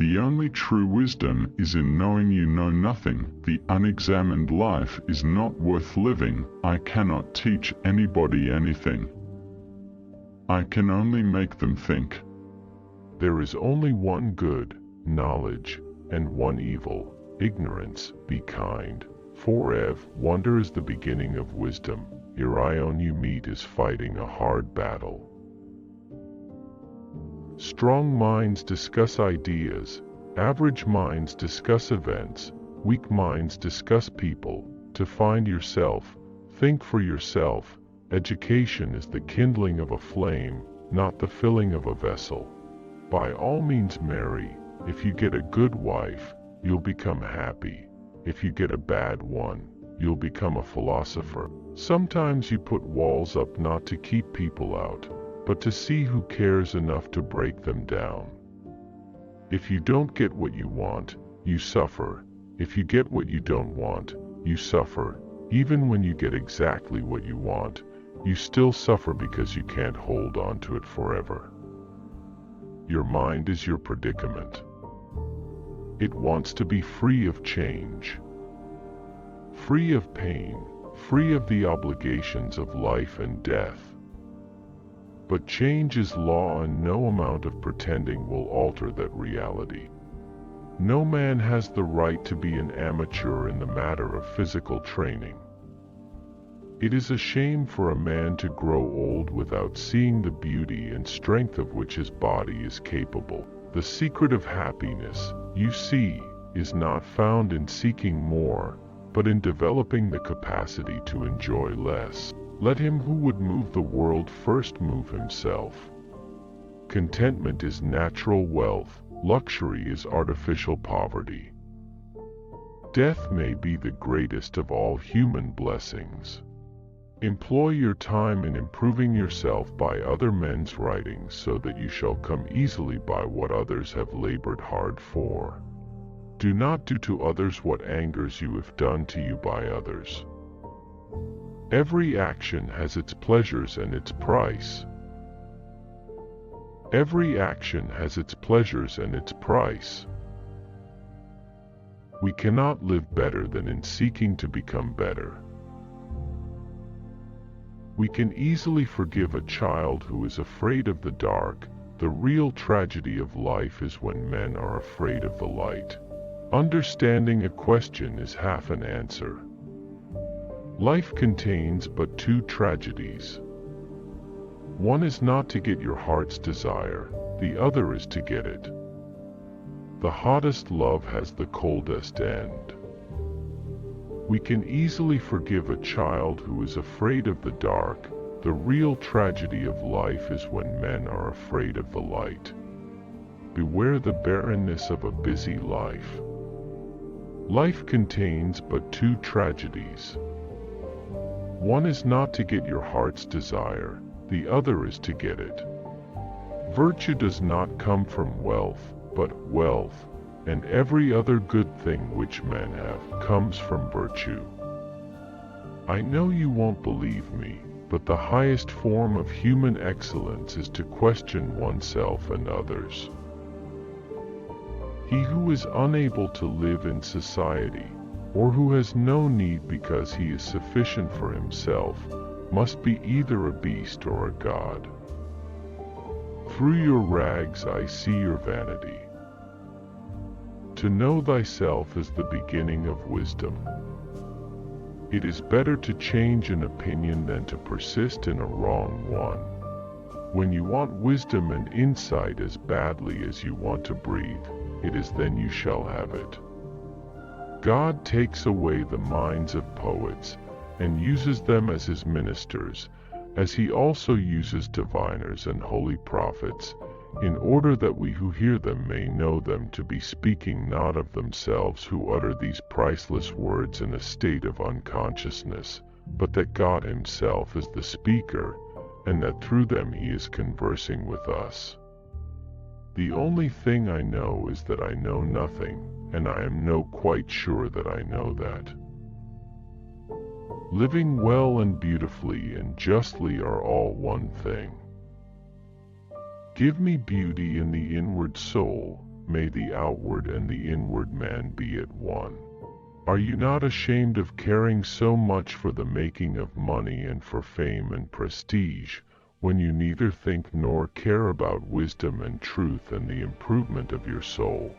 The only true wisdom is in knowing you know nothing. The unexamined life is not worth living. I cannot teach anybody anything. I can only make them think. There is only one good, knowledge, and one evil, ignorance. Be kind. For wonder is the beginning of wisdom. Irion you meet is fighting a hard battle. Strong minds discuss ideas, average minds discuss events, weak minds discuss people. To find yourself, think for yourself. Education is the kindling of a flame, not the filling of a vessel. By all means marry. If you get a good wife, you'll become happy. If you get a bad one, you'll become a philosopher. Sometimes you put walls up not to keep people out, but to see who cares enough to break them down. If you don't get what you want, you suffer. If you get what you don't want, you suffer. Even when you get exactly what you want, you still suffer because you can't hold on to it forever. Your mind is your predicament. It wants to be free of change, free of pain, free of the obligations of life and death. But change is law, and no amount of pretending will alter that reality. No man has the right to be an amateur in the matter of physical training. It is a shame for a man to grow old without seeing the beauty and strength of which his body is capable. The secret of happiness, you see, is not found in seeking more, but in developing the capacity to enjoy less. Let him who would move the world first move himself. Contentment is natural wealth, luxury is artificial poverty. Death may be the greatest of all human blessings. Employ your time in improving yourself by other men's writings, so that you shall come easily by what others have labored hard for. Do not do to others what angers you if done to you by others. Every action has its pleasures and its price. Every action has its pleasures and its price. We cannot live better than in seeking to become better. We can easily forgive a child who is afraid of the dark. The real tragedy of life is when men are afraid of the light. Understanding a question is half an answer. Life contains but two tragedies. One is not to get your heart's desire, the other is to get it. The hottest love has the coldest end. We can easily forgive a child who is afraid of the dark. The real tragedy of life is when men are afraid of the light. Beware the barrenness of a busy life. Life contains but two tragedies. One is not to get your heart's desire, the other is to get it. Virtue does not come from wealth, but wealth, and every other good thing which men have comes from virtue. I know you won't believe me, but the highest form of human excellence is to question oneself and others. He who is unable to live in society, or who has no need because he is sufficient for himself, must be either a beast or a god. Through your rags I see your vanity. To know thyself is the beginning of wisdom. It is better to change an opinion than to persist in a wrong one. When you want wisdom and insight as badly as you want to breathe, it is then you shall have it. God takes away the minds of poets, and uses them as his ministers, as he also uses diviners and holy prophets, in order that we who hear them may know them to be speaking not of themselves who utter these priceless words in a state of unconsciousness, but that God himself is the speaker, and that through them he is conversing with us. The only thing I know is that I know nothing, and I am quite sure that I know that. Living well and beautifully and justly are all one thing. Give me beauty in the inward soul, may the outward and the inward man be at one. Are you not ashamed of caring so much for the making of money and for fame and prestige, when you neither think nor care about wisdom and truth and the improvement of your soul?